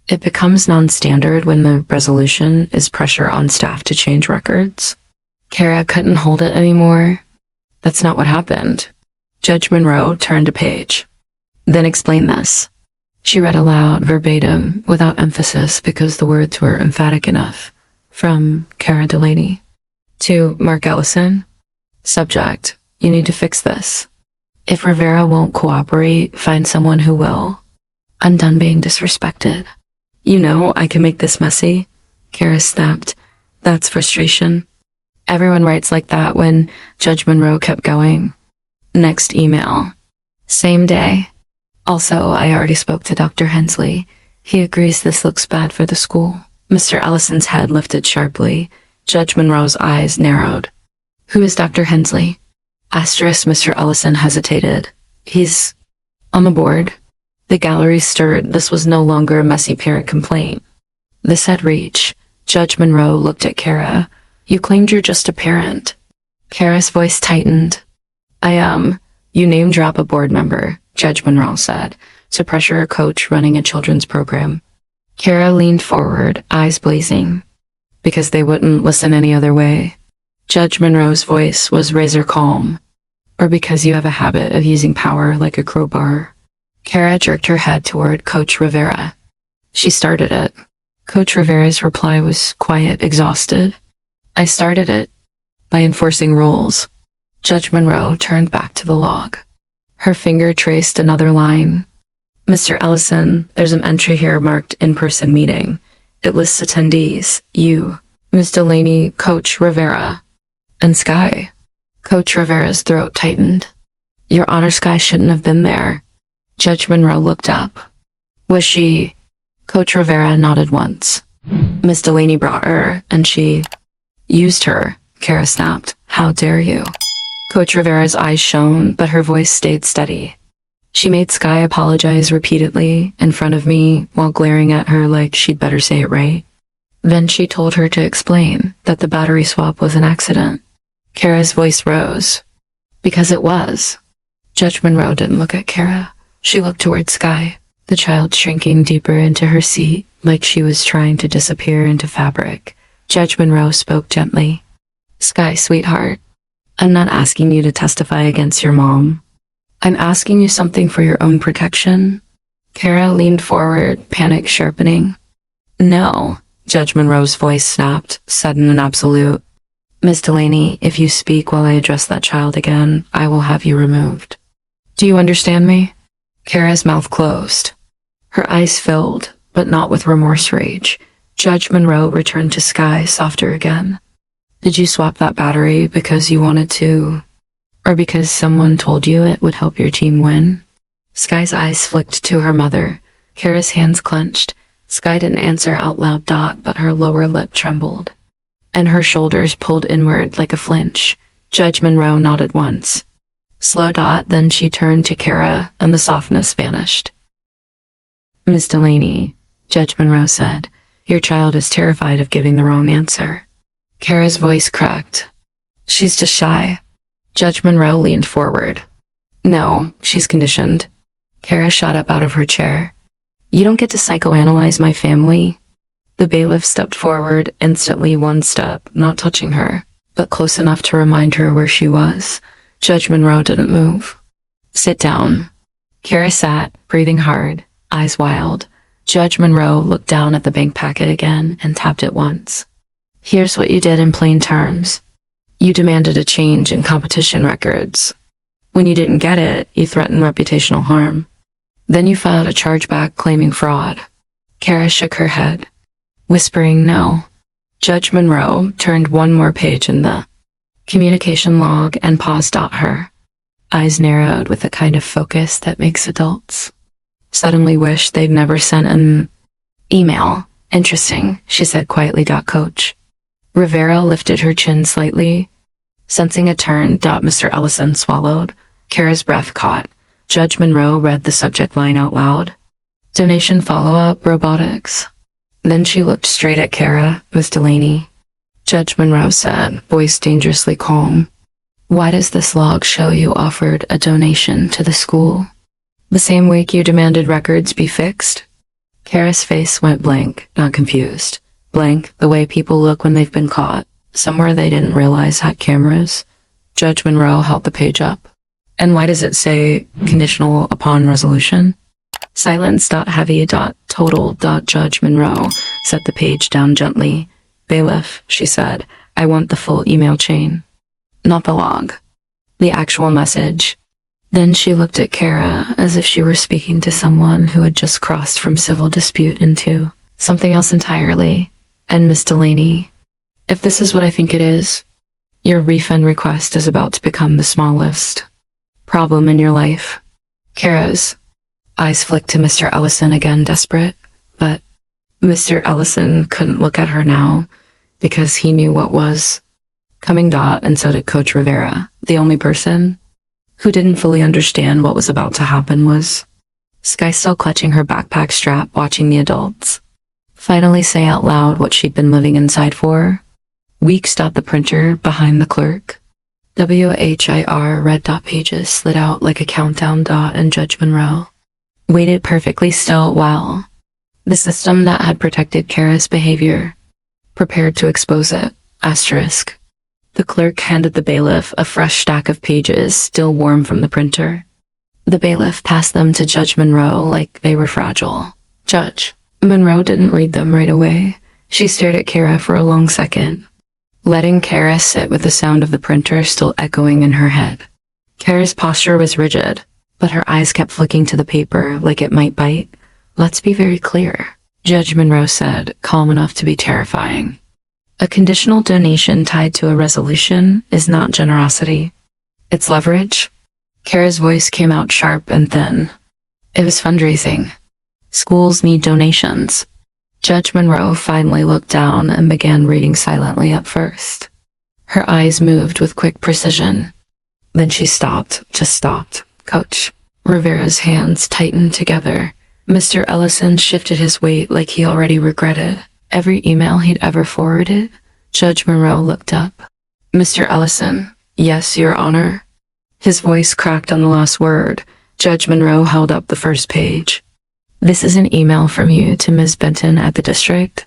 Speaker 1: It becomes non-standard when the resolution is pressure on staff to change records. Kara couldn't hold it anymore. That's not what happened. Judge Monroe turned a page. Then explain this. She read aloud, verbatim, without emphasis because the words were emphatic enough. From Kara Delaney. To Mark Ellison. Subject, you need to fix this. If Rivera won't cooperate, find someone who will. I'm done being disrespected. You know, I can make this messy. Kara snapped. That's frustration. Everyone writes like that. When Judge Monroe kept going. Next email. Same day. Also, I already spoke to Dr. Hensley. He agrees this looks bad for the school. Mr. Ellison's head lifted sharply. Judge Monroe's eyes narrowed. Who is Dr. Hensley? Asterisk. Mr. Ellison hesitated. He's on the board. The gallery stirred. This was no longer a messy parent complaint. This had reach. Judge Monroe looked at Kara. You claimed you're just a parent. Kara's voice tightened. I am. You name drop a board member, Judge Monroe said, to pressure a coach running a children's program. Kara leaned forward, eyes blazing. Because they wouldn't listen any other way. Judge Monroe's voice was razor calm. Or because you have a habit of using power like a crowbar. Kara jerked her head toward Coach Rivera. She started it. Coach Rivera's reply was quiet, exhausted. I started it. By enforcing rules. Judge Monroe turned back to the log. Her finger traced another line. Mr. Ellison, there's an entry here marked in-person meeting. It lists attendees. You, Miss Delaney, Coach Rivera, and Sky. Coach Rivera's throat tightened. Your Honor, Sky shouldn't have been there. Judge Monroe looked up. Was she? Coach Rivera nodded once. Miss Delaney brought her, and she used her. Kara snapped. How dare you? Coach Rivera's eyes shone, but her voice stayed steady. She made Sky apologize repeatedly in front of me while glaring at her like she'd better say it right. Then she told her to explain that the battery swap was an accident. Kara's voice rose. Because it was. Judge Monroe didn't look at Kara. She looked toward Sky, the child shrinking deeper into her seat like she was trying to disappear into fabric. Judge Monroe spoke gently. Sky, sweetheart, I'm not asking you to testify against your mom. I'm asking you something for your own protection. Kara leaned forward, panic sharpening. No, Judge Monroe's voice snapped, sudden and absolute. Miss Delaney, if you speak while I address that child again, I will have you removed. Do you understand me? Kara's mouth closed. Her eyes filled, but not with remorse rage. Judge Monroe returned to Sky, softer again. Did you swap that battery because you wanted to, or because someone told you it would help your team win? Sky's eyes flicked to her mother. Kara's hands clenched. Sky didn't answer out loud, but her lower lip trembled, and her shoulders pulled inward like a flinch. Judge Monroe nodded once. Slow, then she turned to Kara, and the softness vanished. Miss Delaney, Judge Monroe said, your child is terrified of giving the wrong answer. Kara's voice cracked. She's just shy. Judge Monroe leaned forward. No, she's conditioned. Kara shot up out of her chair. You don't get to psychoanalyze my family. The bailiff stepped forward, instantly one step, not touching her, but close enough to remind her where she was. Judge Monroe didn't move. Sit down. Kara sat, breathing hard, eyes wild. Judge Monroe looked down at the bank packet again and tapped it once. Here's what you did in plain terms. You demanded a change in competition records. When you didn't get it, you threatened reputational harm. Then you filed a chargeback claiming fraud. Kara shook her head, whispering no. Judge Monroe turned one more page in the communication log and paused at her. Eyes narrowed with the kind of focus that makes adults suddenly wish they'd never sent an email. Interesting, she said quietly. Coach. Rivera lifted her chin slightly. Sensing a turn, Mr. Ellison swallowed. Kara's breath caught. Judge Monroe read the subject line out loud. Donation follow-up, robotics. Then she looked straight at Kara. Miss Delaney. Judge Monroe said, voice dangerously calm. Why does this log show you offered a donation to the school? The same week you demanded records be fixed? Kara's face went blank, not confused. Blank, the way people look when they've been caught, somewhere they didn't realize had cameras. Judge Monroe held the page up. And why does it say conditional upon resolution? Silence. Heavy. Total. Judge Monroe set the page down gently. Bailiff, she said, I want the full email chain. Not the log. The actual message. Then she looked at Kara as if she were speaking to someone who had just crossed from civil dispute into something else entirely. And Miss Delaney, if this is what I think it is, your refund request is about to become the smallest problem in your life. Kara's eyes flicked to Mr. Ellison again, desperate, but Mr. Ellison couldn't look at her now because he knew what was coming. And so did Coach Rivera. The only person who didn't fully understand what was about to happen was Sky, still clutching her backpack strap, watching the adults finally say out loud what she'd been living inside for weeks. The printer behind the clerk, WHIR red pages slid out like a countdown. And Judge Monroe waited perfectly still while the system that had protected Kara's behavior prepared to expose it. Asterisk. The clerk handed the bailiff a fresh stack of pages, still warm from the printer. The bailiff passed them to Judge Monroe like they were fragile. Judge Monroe didn't read them right away. She stared at Kara for a long second, letting Kara sit with the sound of the printer still echoing in her head. Kara's posture was rigid, but her eyes kept flicking to the paper like it might bite. Let's be very clear, Judge Monroe said, calm enough to be terrifying. A conditional donation tied to a resolution is not generosity. It's leverage. Kara's voice came out sharp and thin. It was fundraising. Schools need donations. Judge Monroe finally looked down and began reading silently at first. Her eyes moved with quick precision. Then she stopped, just stopped. Coach Rivera's hands tightened together. Mr. Ellison shifted his weight like he already regretted every email he'd ever forwarded. Judge Monroe looked up. Mr. Ellison, yes, Your Honor. His voice cracked on the last word. Judge Monroe held up the first page. This is an email from you to Ms. Benton at the district.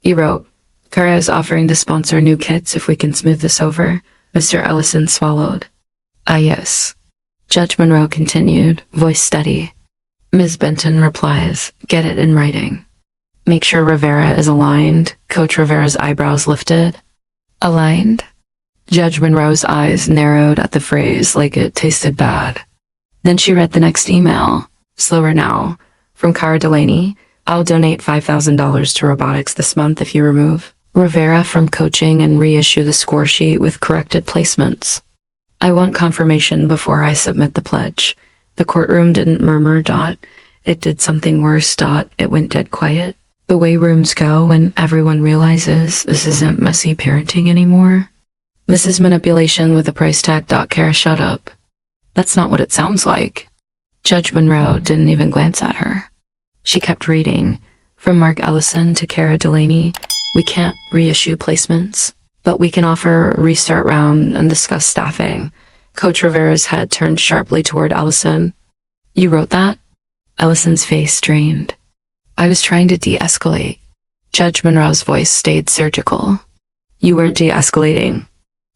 Speaker 1: You wrote, Kara is offering to sponsor new kits if we can smooth this over. Mr. Ellison swallowed. Ah, yes. Judge Monroe continued, voice steady. Ms. Benton replies, get it in writing. Make sure Rivera is aligned. Coach Rivera's eyebrows lifted. Aligned? Judge Monroe's eyes narrowed at the phrase like it tasted bad. Then she read the next email. Slower now. From Cara Delaney. I'll donate $5,000 to robotics this month if you remove Rivera from coaching and reissue the score sheet with corrected placements. I want confirmation before I submit the pledge. The courtroom didn't murmur. It did something worse. It went dead quiet. The way rooms go when everyone realizes this isn't messy parenting anymore. This is manipulation with a price tag. Cara, shut up. That's not what it sounds like. Judge Monroe didn't even glance at her. She kept reading. From Mark Ellison to Cara Delaney, we can't reissue placements, but we can offer a restart round and discuss staffing. Coach Rivera's head turned sharply toward Ellison. You wrote that? Ellison's face strained. I was trying to de-escalate. Judge Monroe's voice stayed surgical. You weren't de-escalating.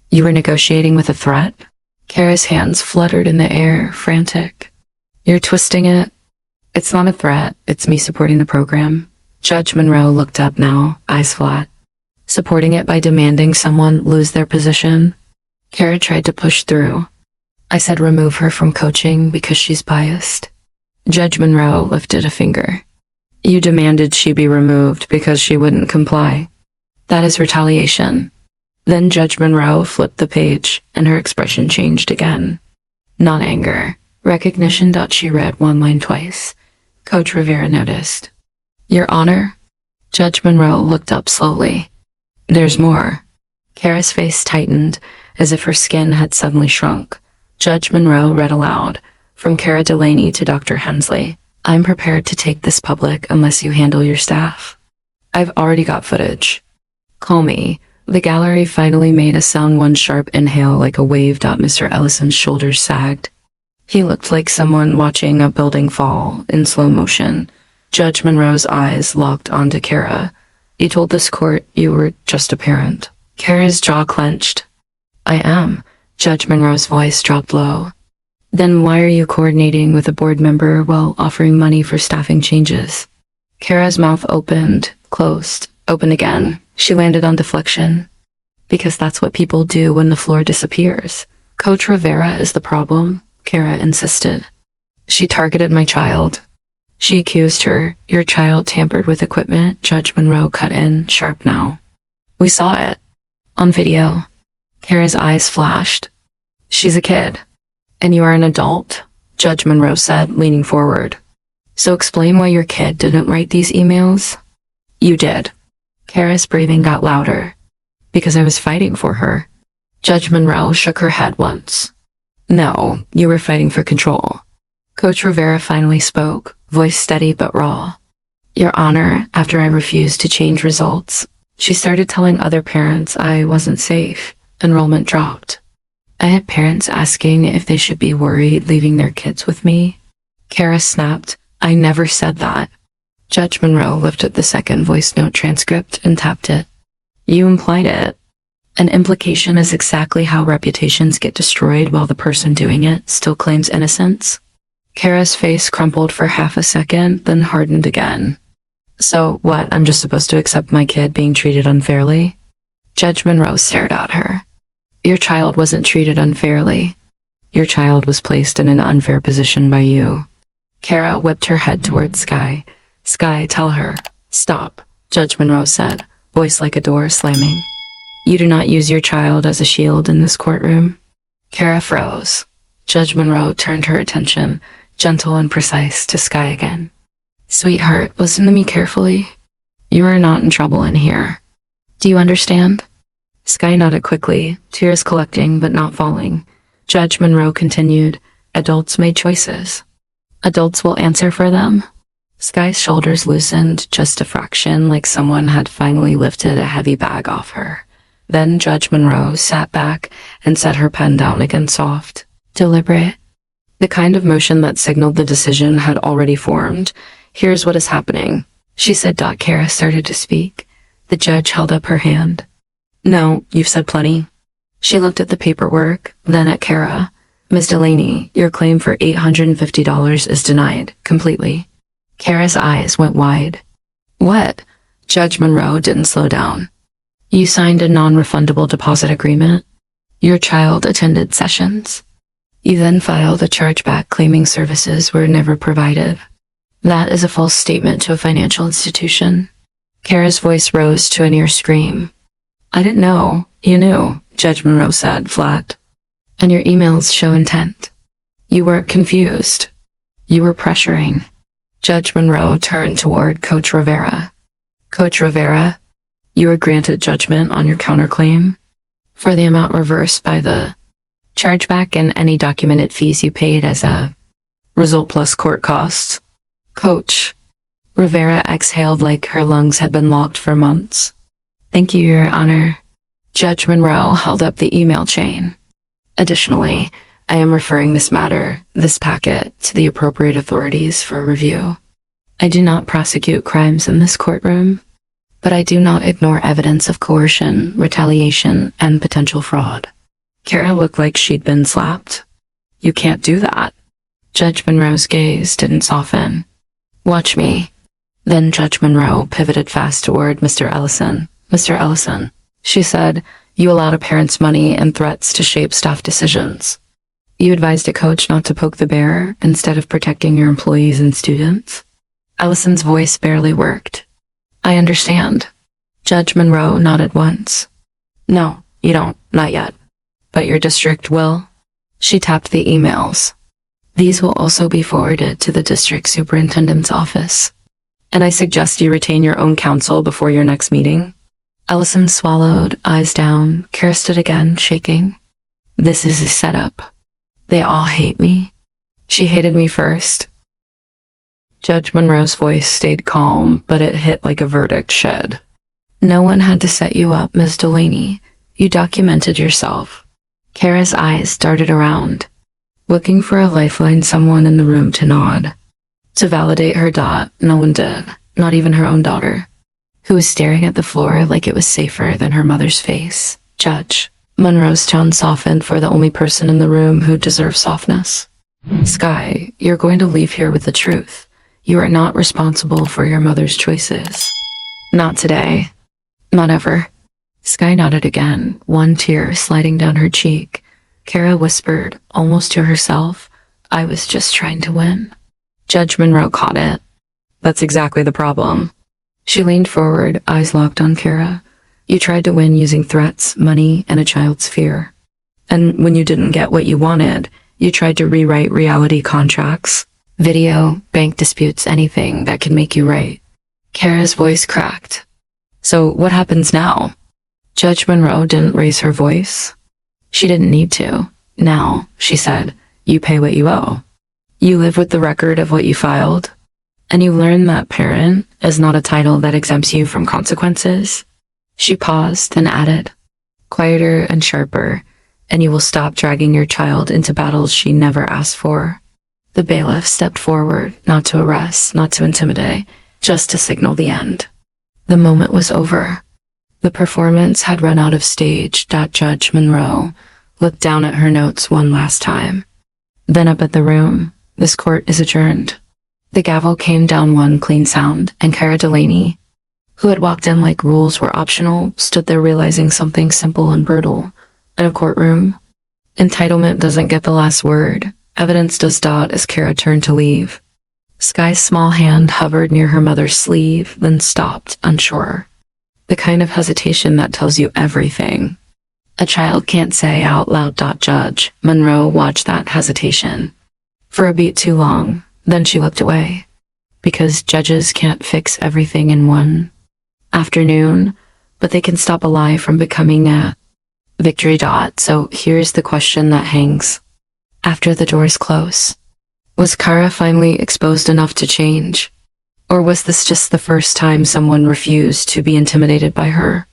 Speaker 1: You were negotiating with a threat? Cara's hands fluttered in the air, frantic. You're twisting it. It's not a threat. It's me supporting the program. Judge Monroe looked up now, eyes flat. Supporting it by demanding someone lose their position? Cara tried to push through. I said remove her from coaching because she's biased. Judge Monroe lifted a finger. You demanded she be removed because she wouldn't comply. That is retaliation. Then Judge Monroe flipped the page, and her expression changed again. Not anger. Recognition. She read one line twice. Coach Rivera noticed. Your Honor? Judge Monroe looked up slowly. There's more. Cara's face tightened, as if her skin had suddenly shrunk. Judge Monroe read aloud. From Cara Delaney to Dr. Hensley. I'm prepared to take this public unless you handle your staff. I've already got footage. Call me. The gallery finally made a sound, one sharp inhale like a wave. Mr. Ellison's shoulders sagged. He looked like someone watching a building fall in slow motion. Judge Monroe's eyes locked onto Cara. You told this court you were just a parent. Cara's jaw clenched. I am. Judge Monroe's voice dropped low. Then why are you coordinating with a board member while offering money for staffing changes? Cara's mouth opened, closed, opened again. She landed on deflection. Because that's what people do when the floor disappears. Coach Rivera is the problem, Cara insisted. She targeted my child. She accused her. Your child tampered with equipment. Judge Monroe cut in, sharp now. We saw it. On video. Cara's eyes flashed. She's a kid. And you are an adult, Judge Monroe said, leaning forward. So explain why your kid didn't write these emails? You did. Cara's breathing got louder. Because I was fighting for her. Judge Monroe shook her head once. No, you were fighting for control. Coach Rivera finally spoke, voice steady but raw. Your Honor, after I refused to change results, she started telling other parents I wasn't safe. Enrollment dropped. I had parents asking if they should be worried leaving their kids with me. Cara snapped, I never said that. Judge Monroe lifted the second voice note transcript and tapped it. You implied it. An implication is exactly how reputations get destroyed while the person doing it still claims innocence. Cara's face crumpled for half a second, then hardened again. So what, I'm just supposed to accept my kid being treated unfairly? Judge Monroe stared at her. Your child wasn't treated unfairly. Your child was placed in an unfair position by you. Cara whipped her head towards Sky. Sky, tell her. Stop, Judge Monroe said, voice like a door slamming. You do not use your child as a shield in this courtroom. Cara froze. Judge Monroe turned her attention, gentle and precise, to Sky again. Sweetheart, listen to me carefully. You are not in trouble in here. Do you understand? Sky nodded quickly, tears collecting but not falling. Judge Monroe continued, adults made choices. Adults will answer for them. Sky's shoulders loosened just a fraction, like someone had finally lifted a heavy bag off her. Then Judge Monroe sat back and set her pen down again, soft, deliberate. The kind of motion that signaled the decision had already formed. Here's what is happening, she said. Cara started to speak. The judge held up her hand. No, you've said plenty. She looked at the paperwork, then at Cara. Ms. Delaney, your claim for $850 is denied, completely. Cara's eyes went wide. What? Judge Monroe didn't slow down. You signed a non-refundable deposit agreement. Your child attended sessions. You then filed a chargeback claiming services were never provided. That is a false statement to a financial institution. Kara's voice rose to a near scream. I didn't know. You knew, Judge Monroe said, flat. And your emails show intent. You weren't confused. You were pressuring. Judge Monroe turned toward Coach Rivera. Coach Rivera, you were granted judgment on your counterclaim for the amount reversed by the chargeback and any documented fees you paid as a result plus court costs. Coach Rivera exhaled like her lungs had been locked for months. Thank you, Your Honor. Judge Monroe held up the email chain. Additionally, I am referring this packet, to the appropriate authorities for review. I do not prosecute crimes in this courtroom, but I do not ignore evidence of coercion, retaliation, and potential fraud. Kara looked like she'd been slapped. You can't do that. Judge Monroe's gaze didn't soften. Watch me. Then Judge Monroe pivoted fast toward Mr. Ellison. Mr. Ellison, she said, you allowed a parent's money and threats to shape staff decisions. You advised a coach not to poke the bear instead of protecting your employees and students. Ellison's voice barely worked. I understand. Judge Monroe nodded once. No, you don't, not yet. But your district will? She tapped the emails. These will also be forwarded to the district superintendent's office. And I suggest you retain your own counsel before your next meeting. Ellison swallowed, eyes down. Kara stood again, shaking. This is a setup. They all hate me. She hated me first. Judge Monroe's voice stayed calm, but it hit like a verdict shed. No one had to set you up, Ms. Delaney. You documented yourself. Kara's eyes darted around, looking for a lifeline, someone in the room to nod. To validate her dot, no one did, not even her own daughter, who was staring at the floor like it was safer than her mother's face. Judge Monroe's tone softened for the only person in the room who deserved softness. Sky, you're going to leave here with the truth. You are not responsible for your mother's choices. Not today. Not ever. Sky nodded again, one tear sliding down her cheek. Kara whispered, almost to herself, I was just trying to win. Judge Monroe caught it. That's exactly the problem. She leaned forward, eyes locked on Kara. You tried to win using threats, money, and a child's fear. And when you didn't get what you wanted, you tried to rewrite reality contracts, video, bank disputes, anything that could make you right. Kara's voice cracked. So what happens now? Judge Monroe didn't raise her voice. She didn't need to. Now, she said, you pay what you owe. You live with the record of what you filed, and you learn that parent is not a title that exempts you from consequences. She paused, then added, quieter and sharper, and you will stop dragging your child into battles she never asked for. The bailiff stepped forward, not to arrest, not to intimidate, just to signal the end. The moment was over. The performance had run out of stage. Judge Monroe looked down at her notes one last time, then up at the room. This court is adjourned. The gavel came down one clean sound, and Kara Delaney, who had walked in like rules were optional, stood there realizing something simple and brutal. In a courtroom, entitlement doesn't get the last word. Evidence does. As Kara turned to leave, Sky's small hand hovered near her mother's sleeve, then stopped, unsure. The kind of hesitation that tells you everything a child can't say out loud. Judge Monroe watched that hesitation for a beat too long, then she looked away. Because judges can't fix everything in one afternoon, but they can stop a lie from becoming a victory. So here's the question that hangs. After the doors close, was Kara finally exposed enough to change? Or was this just the first time someone refused to be intimidated by her?